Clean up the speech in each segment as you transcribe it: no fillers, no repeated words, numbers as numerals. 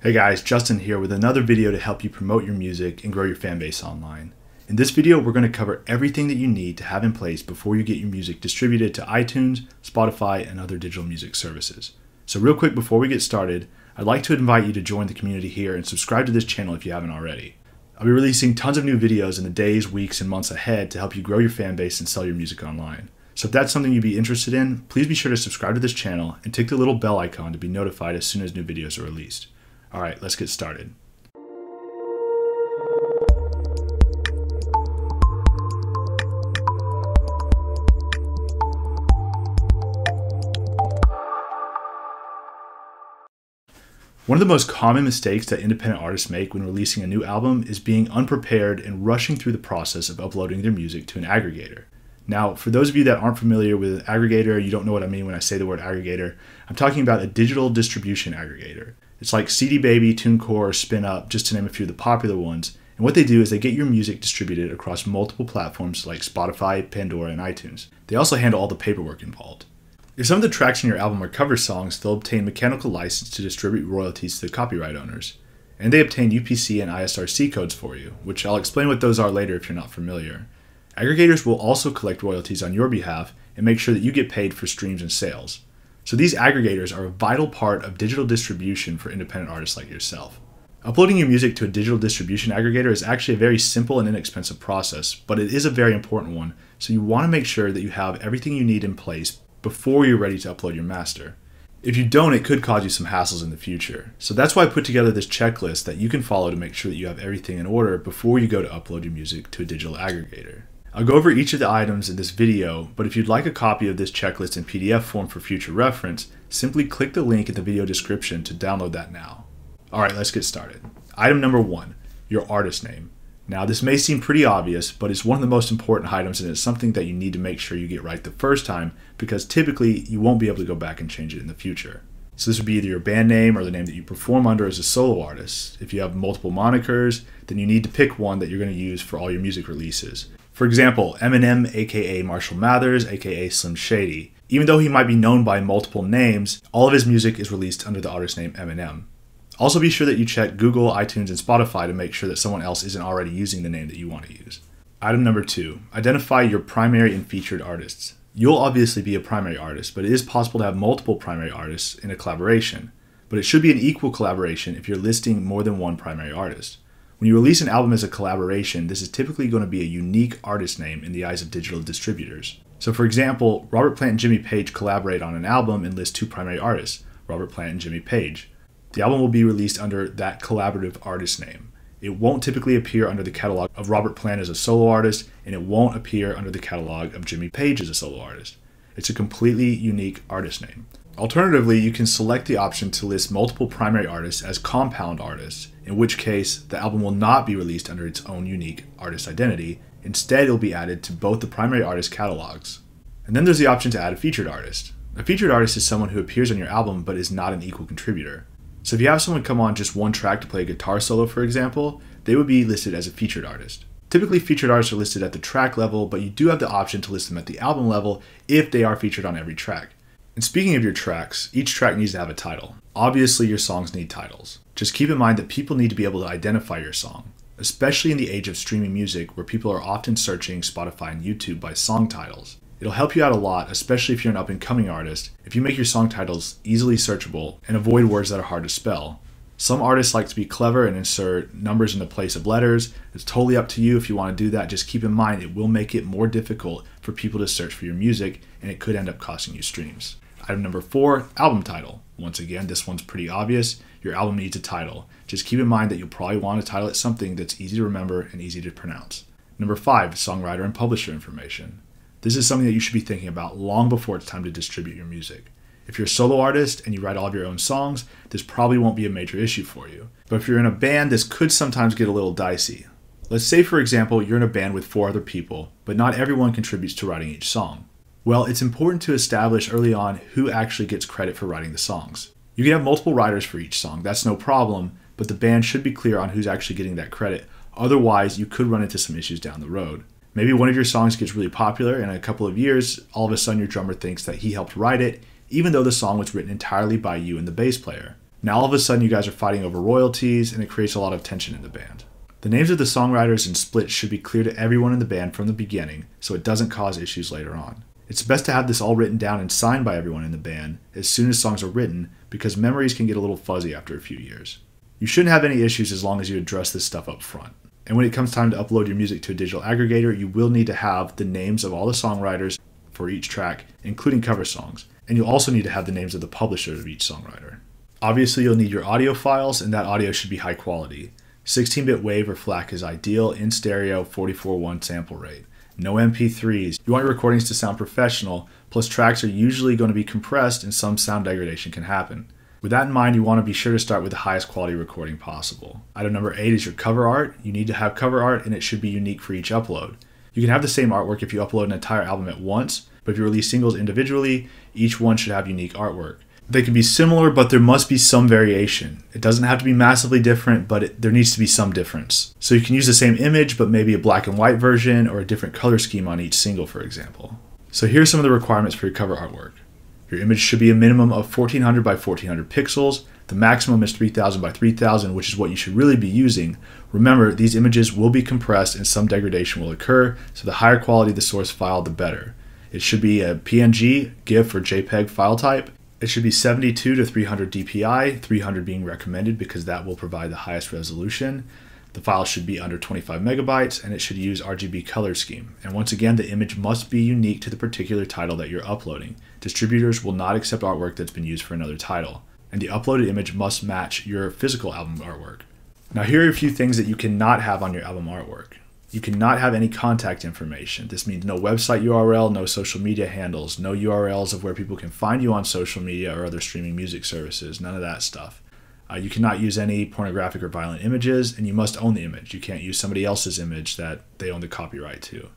Hey guys, Justin here with another video to help you promote your music and grow your fan base online. In this video, we're going to cover everything that you need to have in place before you get your music distributed to iTunes, Spotify, and other digital music services. So real quick before we get started, I'd like to invite you to join the community here and subscribe to this channel if you haven't already. I'll be releasing tons of new videos in the days, weeks, and months ahead to help you grow your fan base and sell your music online. So if that's something you'd be interested in, please be sure to subscribe to this channel and tick the little bell icon to be notified as soon as new videos are released. All right, let's get started. One of the most common mistakes that independent artists make when releasing a new album is being unprepared and rushing through the process of uploading their music to an aggregator. Now, for those of you that aren't familiar with an aggregator, you don't know what I mean when I say the word aggregator, I'm talking about a digital distribution aggregator. It's like CD Baby, TuneCore, SpinnUp, just to name a few of the popular ones. And what they do is they get your music distributed across multiple platforms like Spotify, Pandora, and iTunes. They also handle all the paperwork involved. If some of the tracks in your album are cover songs, they'll obtain mechanical license to distribute royalties to the copyright owners. And they obtain UPC and ISRC codes for you, which I'll explain what those are later if you're not familiar. Aggregators will also collect royalties on your behalf and make sure that you get paid for streams and sales. So these aggregators are a vital part of digital distribution for independent artists like yourself. Uploading your music to a digital distribution aggregator is actually a very simple and inexpensive process, but it is a very important one, so you want to make sure that you have everything you need in place before you're ready to upload your master. If you don't, it could cause you some hassles in the future. So that's why I put together this checklist that you can follow to make sure that you have everything in order before you go to upload your music to a digital aggregator. I'll go over each of the items in this video, but if you'd like a copy of this checklist in PDF form for future reference, simply click the link in the video description to download that now. Alright, let's get started. Item number 1, your artist name. Now this may seem pretty obvious, but it's one of the most important items and it's something that you need to make sure you get right the first time because typically you won't be able to go back and change it in the future. So this would be either your band name or the name that you perform under as a solo artist. If you have multiple monikers, then you need to pick one that you're going to use for all your music releases. For example, Eminem aka Marshall Mathers aka Slim Shady. Even though he might be known by multiple names, all of his music is released under the artist name Eminem. Also be sure that you check Google, iTunes, and Spotify to make sure that someone else isn't already using the name that you want to use. Item number 2, identify your primary and featured artists. You'll obviously be a primary artist, but it is possible to have multiple primary artists in a collaboration. But it should be an equal collaboration if you're listing more than one primary artist. When you release an album as a collaboration, this is typically going to be a unique artist name in the eyes of digital distributors. So for example, Robert Plant and Jimmy Page collaborate on an album and list two primary artists, Robert Plant and Jimmy Page. The album will be released under that collaborative artist name. It won't typically appear under the catalog of Robert Plant as a solo artist, and it won't appear under the catalog of Jimmy Page as a solo artist. It's a completely unique artist name. Alternatively, you can select the option to list multiple primary artists as compound artists, in which case the album will not be released under its own unique artist identity. Instead, it will be added to both the primary artist catalogs. And then there's the option to add a featured artist. A featured artist is someone who appears on your album but is not an equal contributor. So if you have someone come on just one track to play a guitar solo, for example, they would be listed as a featured artist. Typically, featured artists are listed at the track level, but you do have the option to list them at the album level if they are featured on every track. And speaking of your tracks, each track needs to have a title. Obviously, your songs need titles. Just keep in mind that people need to be able to identify your song, especially in the age of streaming music where people are often searching Spotify and YouTube by song titles. It'll help you out a lot, especially if you're an up-and-coming artist, if you make your song titles easily searchable and avoid words that are hard to spell. Some artists like to be clever and insert numbers in the place of letters. It's totally up to you if you want to do that. Just keep in mind it will make it more difficult for people to search for your music and it could end up costing you streams. Item number 4, album title. Once again, this one's pretty obvious. Your album needs a title. Just keep in mind that you'll probably want to title it something that's easy to remember and easy to pronounce. Number 5, songwriter and publisher information. This is something that you should be thinking about long before it's time to distribute your music. If you're a solo artist and you write all of your own songs, this probably won't be a major issue for you. But if you're in a band, this could sometimes get a little dicey. Let's say, for example, you're in a band with 4 other people, but not everyone contributes to writing each song. Well, it's important to establish early on who actually gets credit for writing the songs. You can have multiple writers for each song, that's no problem, but the band should be clear on who's actually getting that credit. Otherwise, you could run into some issues down the road. Maybe one of your songs gets really popular and in a couple of years, all of a sudden your drummer thinks that he helped write it, even though the song was written entirely by you and the bass player. Now all of a sudden you guys are fighting over royalties, and it creates a lot of tension in the band. The names of the songwriters and splits should be clear to everyone in the band from the beginning so it doesn't cause issues later on. It's best to have this all written down and signed by everyone in the band as soon as songs are written, because memories can get a little fuzzy after a few years. You shouldn't have any issues as long as you address this stuff up front. And when it comes time to upload your music to a digital aggregator, you will need to have the names of all the songwriters for each track, including cover songs. And you'll also need to have the names of the publisher of each songwriter. Obviously, you'll need your audio files, and that audio should be high quality. 16-bit WAV or FLAC is ideal, in stereo, 44:1 sample rate. No MP3s. You want your recordings to sound professional, plus tracks are usually going to be compressed and some sound degradation can happen. With that in mind, you want to be sure to start with the highest quality recording possible. Item number 8 is your cover art. You need to have cover art, and it should be unique for each upload. You can have the same artwork if you upload an entire album at once, but if you release singles individually, each one should have unique artwork. They can be similar, but there must be some variation. It doesn't have to be massively different, but there needs to be some difference. So you can use the same image, but maybe a black and white version or a different color scheme on each single, for example. So here are some of the requirements for your cover artwork. Your image should be a minimum of 1400 by 1400 pixels. The maximum is 3000 by 3000, which is what you should really be using. Remember, these images will be compressed and some degradation will occur, so the higher quality the source file, the better. It should be a PNG, GIF, or JPEG file type. It should be 72 to 300 dpi, 300 being recommended because that will provide the highest resolution. The file should be under 25 megabytes, and it should use RGB color scheme. And once again, the image must be unique to the particular title that you're uploading. Distributors will not accept artwork that's been used for another title. And the uploaded image must match your physical album artwork. Now here are a few things that you cannot have on your album artwork. You cannot have any contact information. This means no website URL, no social media handles, no URLs of where people can find you on social media or other streaming music services, none of that stuff. You cannot use any pornographic or violent images, and you must own the image. You can't use somebody else's image that they own the copyright to.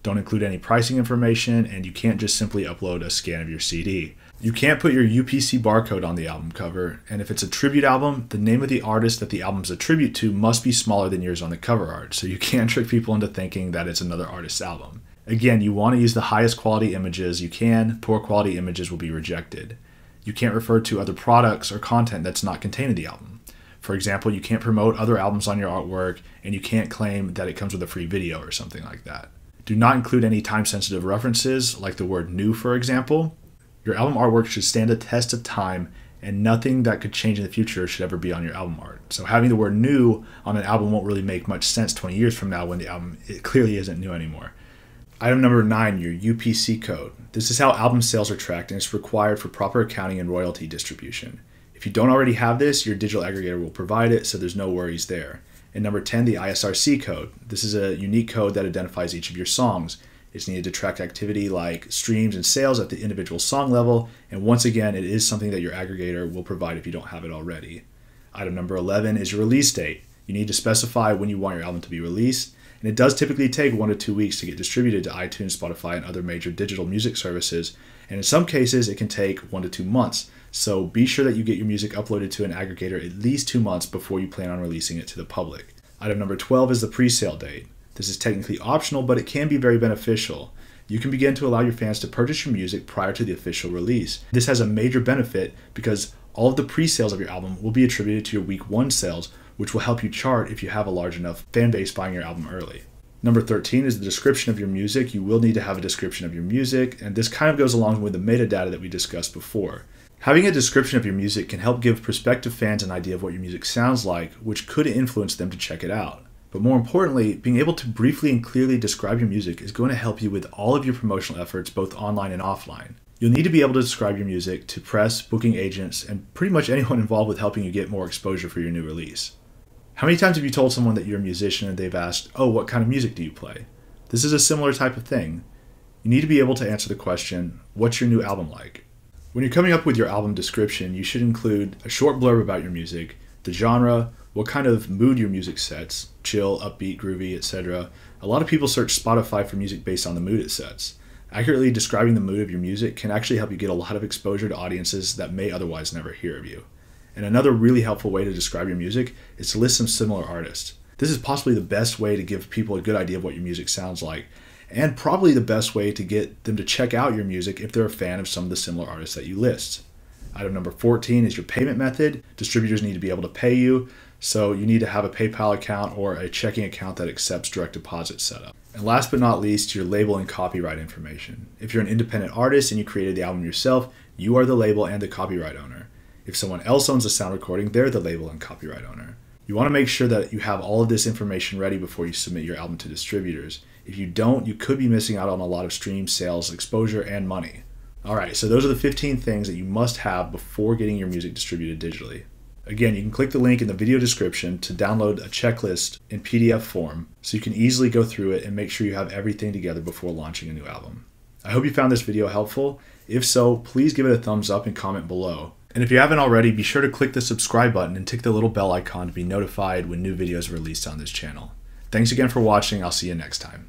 Don't include any pricing information, and you can't just simply upload a scan of your CD. You can't put your UPC barcode on the album cover, and if it's a tribute album, the name of the artist that the album's a tribute to must be smaller than yours on the cover art, so you can't trick people into thinking that it's another artist's album. Again, you want to use the highest quality images you can. Poor quality images will be rejected. You can't refer to other products or content that's not contained in the album. For example, you can't promote other albums on your artwork, and you can't claim that it comes with a free video or something like that. Do not include any time-sensitive references, like the word new, for example. Your album artwork should stand the test of time, and nothing that could change in the future should ever be on your album art. So having the word new on an album won't really make much sense 20 years from now when the album clearly isn't new anymore. Item number 9, your UPC code. This is how album sales are tracked, and it's required for proper accounting and royalty distribution. If you don't already have this, your digital aggregator will provide it, so there's no worries there. And number 10, the ISRC code. This is a unique code that identifies each of your songs. It's needed to track activity like streams and sales at the individual song level, and once again, it is something that your aggregator will provide if you don't have it already. Item number 11 is your release date. You need to specify when you want your album to be released, and it does typically take 1 to 2 weeks to get distributed to iTunes, Spotify, and other major digital music services, and in some cases, it can take 1 to 2 months. So be sure that you get your music uploaded to an aggregator at least 2 months before you plan on releasing it to the public. Item number 12 is the pre-sale date. This is technically optional, but it can be very beneficial. You can begin to allow your fans to purchase your music prior to the official release. This has a major benefit because all of the pre-sales of your album will be attributed to your week 1 sales, which will help you chart if you have a large enough fan base buying your album early. Number 13 is the description of your music. You will need to have a description of your music, and this kind of goes along with the metadata that we discussed before. Having a description of your music can help give prospective fans an idea of what your music sounds like, which could influence them to check it out. But more importantly, being able to briefly and clearly describe your music is going to help you with all of your promotional efforts, both online and offline. You'll need to be able to describe your music to press, booking agents, and pretty much anyone involved with helping you get more exposure for your new release. How many times have you told someone that you're a musician and they've asked, "Oh, what kind of music do you play?" This is a similar type of thing. You need to be able to answer the question, what's your new album like? When you're coming up with your album description, you should include a short blurb about your music, the genre, what kind of mood your music sets, chill, upbeat, groovy, etc. A lot of people search Spotify for music based on the mood it sets. Accurately describing the mood of your music can actually help you get a lot of exposure to audiences that may otherwise never hear of you. And another really helpful way to describe your music is to list some similar artists. This is possibly the best way to give people a good idea of what your music sounds like, and probably the best way to get them to check out your music if they're a fan of some of the similar artists that you list. Item number 14 is your payment method. Distributors need to be able to pay you, so you need to have a PayPal account or a checking account that accepts direct deposit setup. And last but not least, your label and copyright information. If you're an independent artist and you created the album yourself, you are the label and the copyright owner. If someone else owns the sound recording, they're the label and copyright owner. You want to make sure that you have all of this information ready before you submit your album to distributors. If you don't, you could be missing out on a lot of streams, sales, exposure, and money. Alright, so those are the 15 things that you must have before getting your music distributed digitally. Again, you can click the link in the video description to download a checklist in PDF form so you can easily go through it and make sure you have everything together before launching a new album. I hope you found this video helpful. If so, please give it a thumbs up and comment below. And if you haven't already, be sure to click the subscribe button and tick the little bell icon to be notified when new videos are released on this channel. Thanks again for watching. I'll see you next time.